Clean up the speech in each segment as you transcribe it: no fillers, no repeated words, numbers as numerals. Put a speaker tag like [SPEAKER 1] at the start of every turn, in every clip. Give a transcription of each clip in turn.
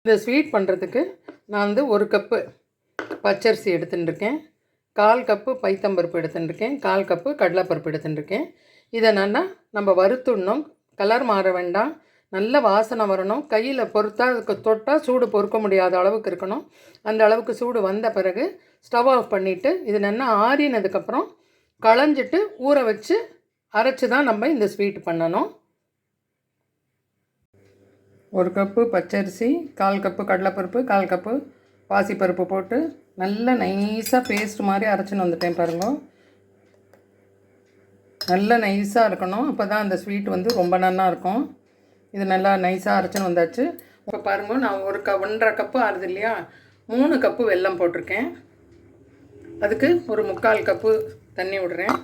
[SPEAKER 1] இந்த ஸ்வீட் பண்ணுறதுக்கு நான் வந்து 1 கப்பு பச்சரிசி எடுத்துட்டுருக்கேன், 1/4 கப்பு பைத்தம்பருப்பு எடுத்துட்டுருக்கேன், 1/4 கப்பு கடலைப்பருப்பு எடுத்துட்டுருக்கேன். இதை நம்ம வறுத்துடணும். கலர் மாற வேண்டாம், நல்ல வாசனை வரணும். கையில் பொறுத்தா தொட்டால் சூடு பொறுக்க முடியாத அளவுக்கு இருக்கணும். அந்த அளவுக்கு சூடு வந்த பிறகு ஸ்டவ் ஆஃப் பண்ணிவிட்டு இது நல்லா ஆறினதுக்கப்புறம் களைஞ்சிட்டு ஊற வச்சு அரைச்சி தான் நம்ம இந்த ஸ்வீட் பண்ணணும். 1 கப்பு பச்சரிசி, 1/4 கப்பு கடலைப்பருப்பு, 1/4 கப்பு பாசிப்பருப்பு போட்டு நல்லா நைஸாக பேஸ்ட் மாதிரி அரைச்சின்னு வந்துட்டேன் பாருங்க. நல்லா நைஸாக இருக்கணும், அப்போ தான் அந்த ஸ்வீட் வந்து ரொம்ப நல்லா இருக்கும். இது நல்லா நைஸாக அரைச்சின்னு வந்தாச்சு. இப்போ பாருங்க, நான் 1.5 கப்பு ஆறுது இல்லையா, 3 கப்பு வெல்லம் போட்டிருக்கேன். அதுக்கு ஒரு 3/4 கப்பு தண்ணி விடுறேன்.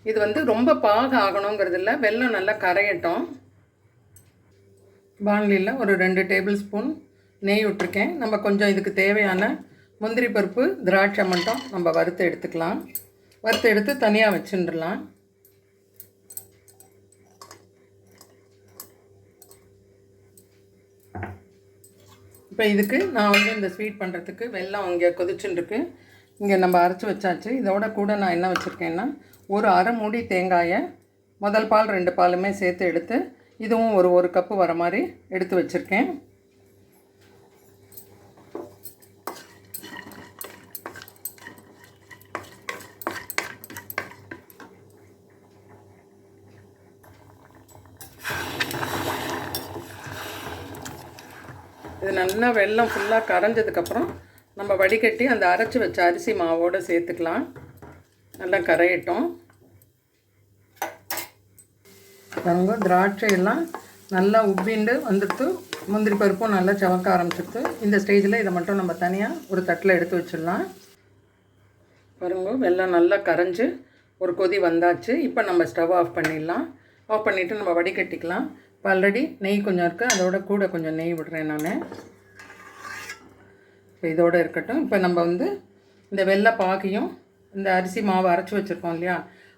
[SPEAKER 1] இது வந்து ரொம்ப பாக ஆகணுங்கிறது இல்லை, வெல்லம் நல்லா கரையட்டும். வானிலையில் ஒரு 2 டேபிள் ஸ்பூன் நெய் விட்டுருக்கேன். நம்ம கொஞ்சம் இதுக்கு தேவையான முந்திரி பருப்பு, திராட்சை மட்டும் நம்ம வறுத்து எடுத்துக்கலாம். வறுத்து எடுத்து தனியாக வச்சுட்டுலாம். இப்போ இதுக்கு நான் வந்து இந்த ஸ்வீட் பண்ணுறதுக்கு வெல்லம் இங்கே கொதிச்சுட்டுருக்கு. இங்கே நம்ம அரைச்சி வச்சாச்சு. இதோட கூட நான் என்ன வச்சுருக்கேன்னா, ஒரு அரை மூடி தேங்காயை முதல் பால் 2 பாலுமே சேர்த்து எடுத்து இதுவும் ஒரு கப்பு வர மாதிரி எடுத்து வச்சுருக்கேன். இது நல்லா வெல்லம் ஃபுல்லாக கரைஞ்சதுக்கப்புறம் நம்ம வடிகட்டி அந்த அரைச்சி வச்ச அரிசி மாவோடு சேர்த்துக்கலாம். நல்லா கரையட்டும். பாருங்க, திராட்சை எல்லாம் நல்லா உப்பிண்டு வந்துட்டு முந்திரி பருப்பும் நல்லா சவக்க ஆரம்பிச்சிடுது. இந்த ஸ்டேஜில் இதை மட்டும் நம்ம தனியாக ஒரு தட்டில் எடுத்து வச்சிடலாம். பாருங்க, வெல்லம் நல்லா கரைஞ்சி ஒரு கொதி வந்தாச்சு. இப்போ நம்ம ஸ்டவ் ஆஃப் பண்ணிடலாம். ஆஃப் பண்ணிவிட்டு நம்ம வடிகட்டிக்கலாம். இப்போ ஆல்ரெடி நெய் கொஞ்சம் இருக்குது, அதோட கூட கொஞ்சம் நெய் விடுறேன் நான். இப்போ இதோடு இருக்கட்டும். இப்போ நம்ம வந்து இந்த வெள்ளை பாகையும் இந்த அரிசி மாவு அரைச்சி வச்சுருக்கோம் இல்லையா,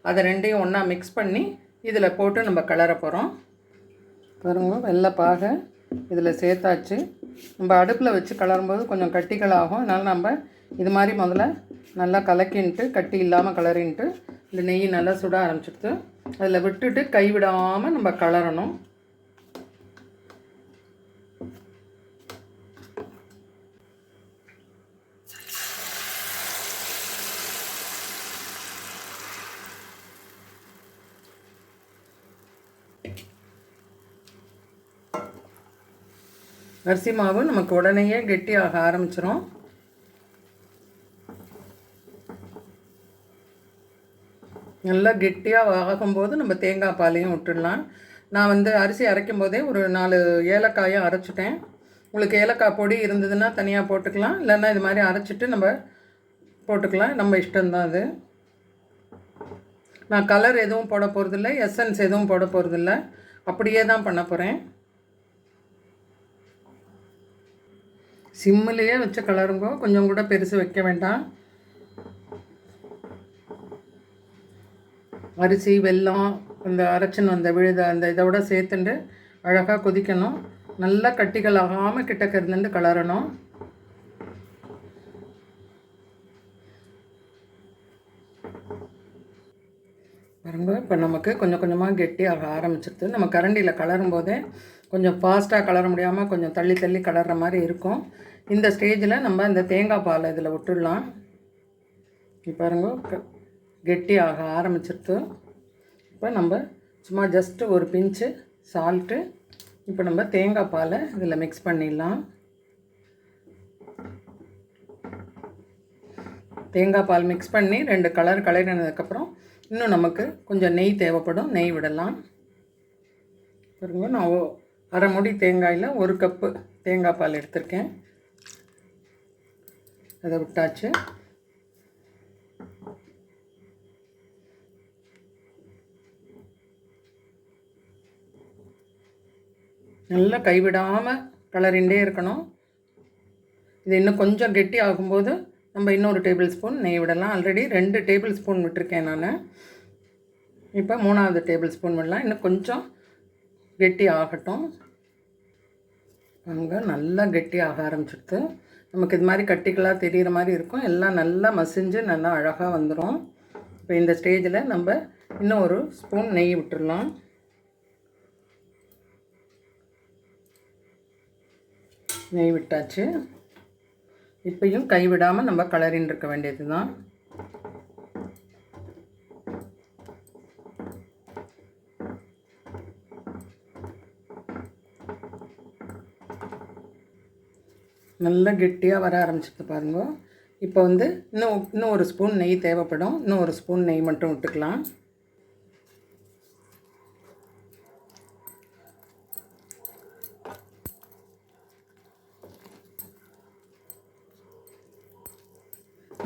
[SPEAKER 1] அதை ரெண்டையும் ஒன்றா மிக்ஸ் பண்ணி இதில் போட்டு நம்ம கிளற போகிறோம். பாருங்க, வெள்ளை பாகை இதில் சேர்த்தாச்சு. நம்ம அடுப்பில் வச்சு கிளறும்போது கொஞ்சம் கட்டிகள் ஆகும். அதனால் நம்ம இது மாதிரி முதல்ல நல்லா கலக்கின்ட்டு கட்டி இல்லாமல் கிளறின்ட்டு இந்த நெய் நல்லா சுட ஆரம்பிச்சிடுது. அதில் விட்டுட்டு கைவிடாமல் நம்ம கிளறணும். அரிசி மாவு நமக்கு உடனேயே கெட்டியாக ஆரம்பிச்சிடும். நல்லா கெட்டியாக ஆகும்போது நம்ம தேங்காய் பாலையும் விட்டுடலாம். நான் வந்து அரிசி அரைக்கும் போதே ஒரு 4 ஏலக்காயும் அரைச்சிட்டேன். உங்களுக்கு ஏலக்காய் பொடி இருந்ததுன்னா தனியாக போட்டுக்கலாம், இல்லைன்னா இது மாதிரி அரைச்சிட்டு நம்ம போட்டுக்கலாம். நம்ம இஷ்டம்தான் அது. நான் கலர் எதுவும் போட போகிறதில்ல, எசன்ஸ் எதுவும் போட போகிறதில்ல, அப்படியே தான் பண்ண போகிறேன். சிம்மிலேயே வச்ச கலருங்கோ, கொஞ்சம் கூட பெருசு வைக்க வேண்டாம். அரிசி வெல்லம் அந்த அரைச்சின்னு வந்த விழுத அந்த இதோட சேர்த்துட்டு அழகாக கொதிக்கணும். நல்லா கட்டிகள் ஆகாமல் கிட்டக்க இருந்துட்டு கலரணும். பாருங்க, இப்போ நமக்கு கொஞ்சம் கொஞ்சமாக கெட்டியாக ஆரம்பிச்சிருது. நம்ம கரண்டியில் கலரும் போதே கொஞ்சம் ஃபாஸ்ட்டாக கலர முடியாமல் கொஞ்சம் தள்ளி தள்ளி கலர்ற மாதிரி இருக்கும். இந்த ஸ்டேஜில் நம்ம இந்த தேங்காய் பாலை இதில் விட்டுடலாம். பாருங்க, கெட்டியாக ஆரம்பிச்சிருது. இப்போ நம்ம சும்மா ஜஸ்ட்டு ஒரு பிஞ்சு சால்ட்டு, இப்போ நம்ம தேங்காய் பாலை இதில் மிக்ஸ் பண்ணிடலாம். தேங்காய் பால் மிக்ஸ் பண்ணி 2 கலர் கலரினதுக்கப்புறம் இன்னும் நமக்கு கொஞ்சம் நெய் தேவைப்படும், நெய் விடலாம். பாருங்க, நான் அரை மூடி தேங்காயில் 1 கப்பு தேங்காய் பால் எடுத்திருக்கேன். அதை விட்டாச்சு. நல்லா கைவிடாமல் கலரிண்டே இருக்கணும். இது இன்னும் கொஞ்சம் கெட்டி ஆகும்போது நம்ம இன்னொரு டேபிள் ஸ்பூன் நெய் விடலாம். ஆல்ரெடி 2 டேபிள் ஸ்பூன் விட்டுருக்கேன் நான். இப்போ 3வது டேபிள் ஸ்பூன் விடலாம். இன்னும் கொஞ்சம் கெட்டி ஆகட்டும். அங்கே நல்லா கெட்டியாக ஆரம்பிச்சிடுது. நமக்கு இது மாதிரி கட்டிகளாக தெரிகிற மாதிரி இருக்கும். எல்லாம் நல்லா மசிஞ்சு நல்லா அழகாக வந்துடும். இப்போ இந்த ஸ்டேஜில் நம்ம இன்னும் ஒரு ஸ்பூன் நெய் விட்டுடலாம். நெய் விட்டாச்சு. இப்பையும் கைவிடாமல் நம்ம கலரின்னு இருக்க வேண்டியது தான். நல்லா கெட்டியாக வர ஆரம்பிச்சிட்டு பாருங்க. இப்போ வந்து இன்னும் ஒரு ஸ்பூன் நெய் தேவைப்படும். இன்னும் ஒரு ஸ்பூன் நெய் மட்டும் விட்டுக்கலாம்.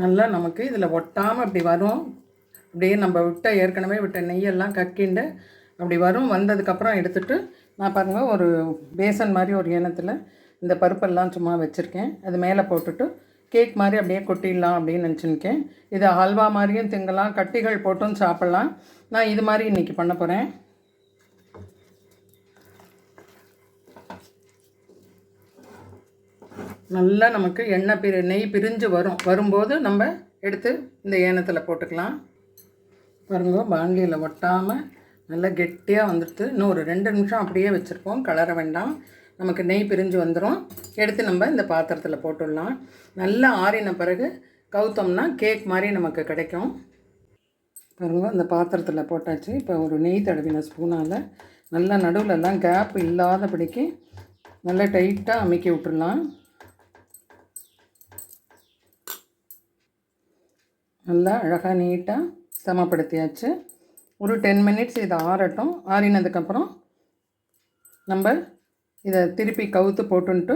[SPEAKER 1] நல்லா நமக்கு இதில் ஒட்டாமல் அப்படி வரும். அப்படியே நம்ம ஏற்கனவே விட்ட நெய்யெல்லாம் கக்கிண்டு அப்படி வரும். வந்ததுக்கப்புறம் எடுத்துகிட்டு நான் பாருங்கள் ஒரு பேசன் மாதிரி ஒரு ஏனத்தில் இந்த பருப்பெல்லாம் சும்மா வச்சுருக்கேன். அது மேலே போட்டுட்டு கேக் மாதிரி அப்படியே கொட்டிடலாம் அப்படின்னு நினச்சிருக்கேன். இது ஹல்வா மாதிரியும் திங்கலாம், கட்டிகள் போட்டும் சாப்பிட்லாம். நான் இது மாதிரி இன்றைக்கி பண்ண போகிறேன். நல்லா நமக்கு நெய் பிரிஞ்சு வரும்போது நம்ம எடுத்து இந்த ஏனத்தில் போட்டுக்கலாம். பாருங்க, பாண்டியில் ஒட்டாமல் நல்லா கெட்டியாக வந்துடுது. இன்னும் ஒரு 2 நிமிஷம் அப்படியே வச்சுருப்போம், கலர வேண்டாம். நமக்கு நெய் பிரிஞ்சு வந்துடும். எடுத்து நம்ம இந்த பாத்திரத்தில் போட்டுடலாம். நல்லா ஆறின பிறகு கவுத்தோம்னா கேக் மாதிரி நமக்கு கிடைக்கும். பாருங்க, இந்த பாத்திரத்தில் போட்டாச்சு. இப்போ ஒரு நெய் தடவின ஸ்பூனால் நல்லா நடுவிலலாம் கேப் இல்லாதபடிக்கு நல்லா டைட்டாக அமுக்கி விட்டுடலாம். நல்லா அழகாக நீட்டாக சமப்படுத்தியாச்சு. ஒரு 10 மினிட்ஸ் இதை ஆறட்டும். ஆறினதுக்கப்புறம் நம்ம இதை திருப்பி கவுத்து போட்டுன்ட்டு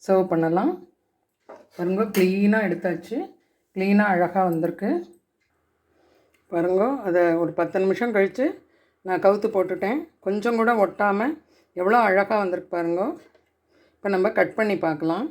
[SPEAKER 1] சர்வ் பண்ணலாம். பாருங்க, க்ளீனாக எடுத்தாச்சு. க்ளீனாக அழகாக வந்திருக்கு. பாருங்க, அதை ஒரு 10 நிமிஷம் கழித்து நான் கவுத்து போட்டுட்டேன். கொஞ்சம் கூட ஒட்டாமல் எவ்வளோ அழகாக வந்திருக்கு பாருங்க. இப்போ நம்ம கட் பண்ணி பார்க்கலாம்.